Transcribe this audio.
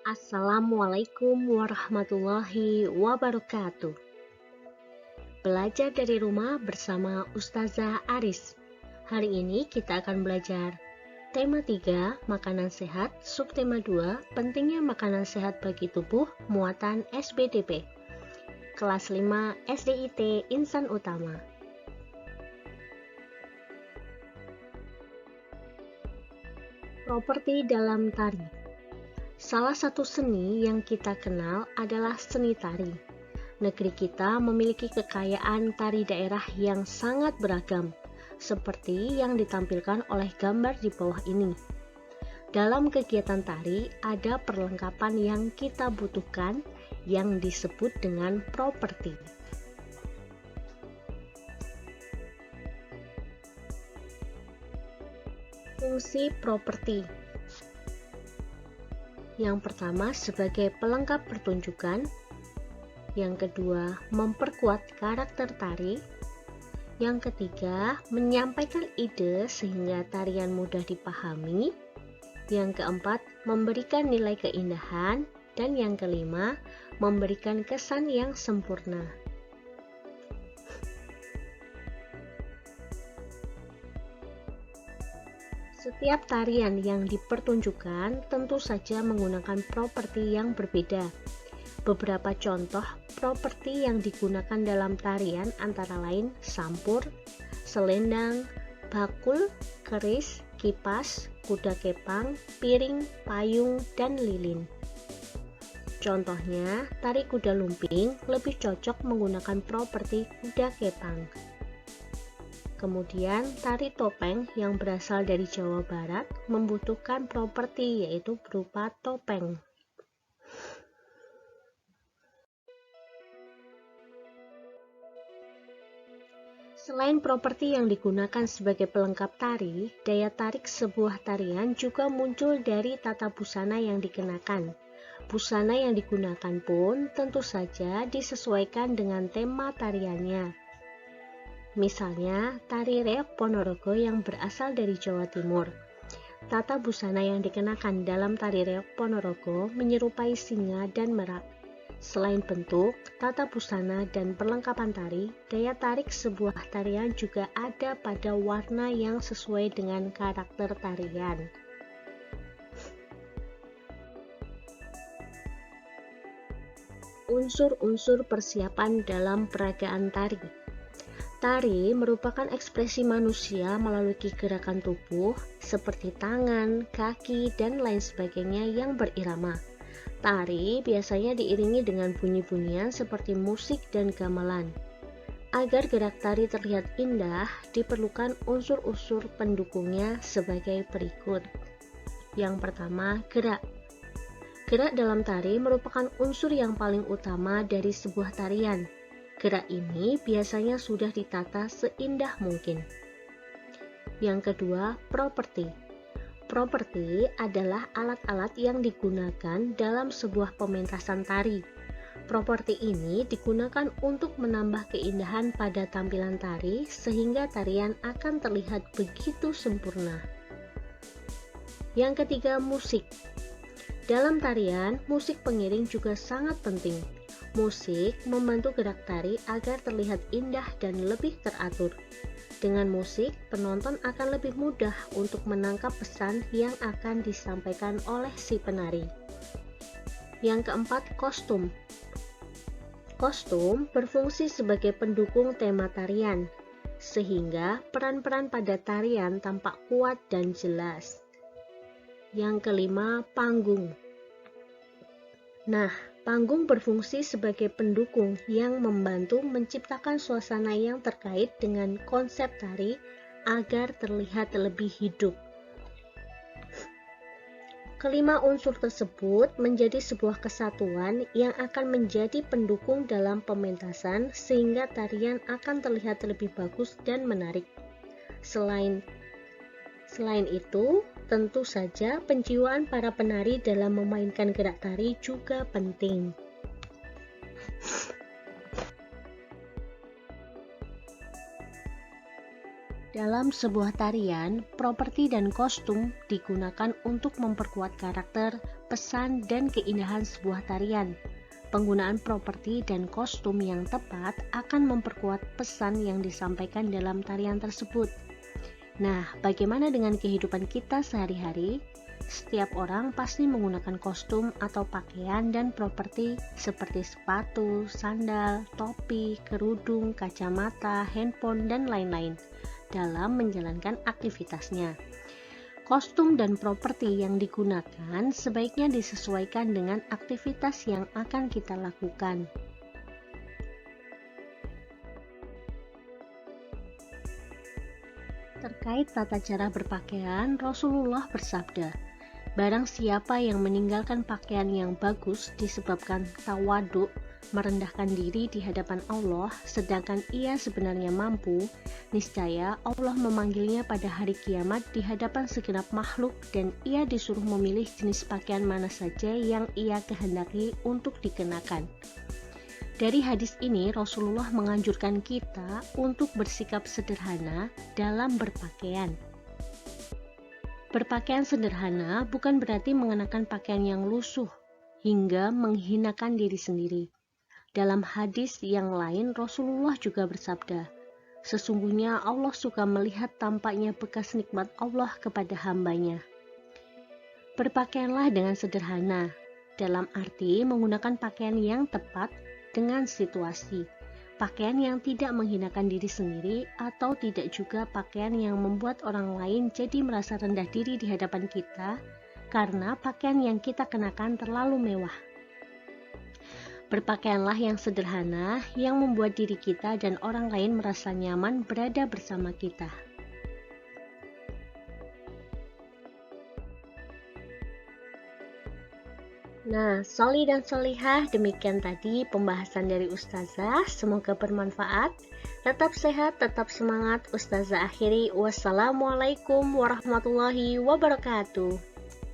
Assalamualaikum warahmatullahi wabarakatuh. Belajar dari rumah bersama Ustazah Aris. Hari ini kita akan belajar tema 3, makanan sehat, subtema 2, pentingnya makanan sehat bagi tubuh, muatan SBDP. Kelas 5 SDIT Insan Utama. Properti dalam tari. Salah satu seni yang kita kenal adalah seni tari. Negeri kita memiliki kekayaan tari daerah yang sangat beragam, seperti yang ditampilkan oleh gambar di bawah ini. Dalam kegiatan tari, ada perlengkapan yang kita butuhkan yang disebut dengan properti. Fungsi properti. Yang pertama sebagai pelengkap pertunjukan, yang kedua memperkuat karakter tari, yang ketiga menyampaikan ide sehingga tarian mudah dipahami, yang keempat memberikan nilai keindahan, dan yang kelima memberikan kesan yang sempurna. Setiap tarian yang dipertunjukkan tentu saja menggunakan properti yang berbeda. Beberapa contoh properti yang digunakan dalam tarian antara lain sampur, selendang, bakul, keris, kipas, kuda kepang, piring, payung, dan lilin. Contohnya, tari kuda lumping lebih cocok menggunakan properti kuda kepang. Kemudian, tari topeng yang berasal dari Jawa Barat membutuhkan properti yaitu berupa topeng. Selain properti yang digunakan sebagai pelengkap tari, daya tarik sebuah tarian juga muncul dari tata busana yang dikenakan. Busana yang digunakan pun tentu saja disesuaikan dengan tema tariannya. Misalnya, tari reog Ponorogo yang berasal dari Jawa Timur. Tata busana yang dikenakan dalam tari reog Ponorogo menyerupai singa dan merak. Selain bentuk, tata busana, dan perlengkapan tari, daya tarik sebuah tarian juga ada pada warna yang sesuai dengan karakter tarian. Unsur-unsur persiapan dalam peragaan tari. Tari merupakan ekspresi manusia melalui gerakan tubuh seperti tangan, kaki, dan lain sebagainya yang berirama. Tari biasanya diiringi dengan bunyi-bunyian seperti musik dan gamelan. Agar gerak tari terlihat indah, diperlukan unsur-unsur pendukungnya sebagai berikut. Yang pertama, gerak. Gerak dalam tari merupakan unsur yang paling utama dari sebuah tarian. Gerak ini biasanya sudah ditata seindah mungkin. Yang kedua, properti. Properti adalah alat-alat yang digunakan dalam sebuah pementasan tari. Properti ini digunakan untuk menambah keindahan pada tampilan tari sehingga tarian akan terlihat begitu sempurna. Yang ketiga, musik. Dalam tarian, musik pengiring juga sangat penting. Musik membantu gerak tari agar terlihat indah dan lebih teratur. Dengan musik, penonton akan lebih mudah untuk menangkap pesan yang akan disampaikan oleh si penari. Yang keempat, kostum. Kostum berfungsi sebagai pendukung tema tarian, sehingga peran-peran pada tarian tampak kuat dan jelas. Yang kelima, panggung. Nah, panggung berfungsi sebagai pendukung yang membantu menciptakan suasana yang terkait dengan konsep tari agar terlihat lebih hidup. Kelima unsur tersebut menjadi sebuah kesatuan yang akan menjadi pendukung dalam pementasan sehingga tarian akan terlihat lebih bagus dan menarik. Selain itu, tentu saja penjiwaan para penari dalam memainkan gerak tari juga penting. Dalam sebuah tarian, properti dan kostum digunakan untuk memperkuat karakter, pesan dan keindahan sebuah tarian. Penggunaan properti dan kostum yang tepat akan memperkuat pesan yang disampaikan dalam tarian tersebut. Nah, bagaimana dengan kehidupan kita sehari-hari? Setiap orang pasti menggunakan kostum atau pakaian dan properti seperti sepatu, sandal, topi, kerudung, kacamata, handphone, dan lain-lain dalam menjalankan aktivitasnya. Kostum dan properti yang digunakan sebaiknya disesuaikan dengan aktivitas yang akan kita lakukan. Terkait tata cara berpakaian, Rasulullah bersabda, "Barang siapa yang meninggalkan pakaian yang bagus disebabkan tawaduk, merendahkan diri di hadapan Allah, sedangkan ia sebenarnya mampu, niscaya Allah memanggilnya pada hari kiamat di hadapan segenap makhluk dan ia disuruh memilih jenis pakaian mana saja yang ia kehendaki untuk dikenakan." Dari hadis ini, Rasulullah menganjurkan kita untuk bersikap sederhana dalam berpakaian. Berpakaian sederhana bukan berarti mengenakan pakaian yang lusuh hingga menghinakan diri sendiri. Dalam hadis yang lain, Rasulullah juga bersabda, "Sesungguhnya Allah suka melihat tampaknya bekas nikmat Allah kepada hambanya." Berpakaianlah dengan sederhana, dalam arti menggunakan pakaian yang tepat dengan situasi, pakaian yang tidak menghinakan diri sendiri atau tidak juga pakaian yang membuat orang lain jadi merasa rendah diri di hadapan kita karena pakaian yang kita kenakan terlalu mewah. Berpakaianlah yang sederhana yang membuat diri kita dan orang lain merasa nyaman berada bersama kita. Nah, Soli dan Solihah, demikian tadi pembahasan dari Ustazah. Semoga bermanfaat. Tetap sehat, tetap semangat. Ustazah akhiri. Wassalamualaikum warahmatullahi wabarakatuh.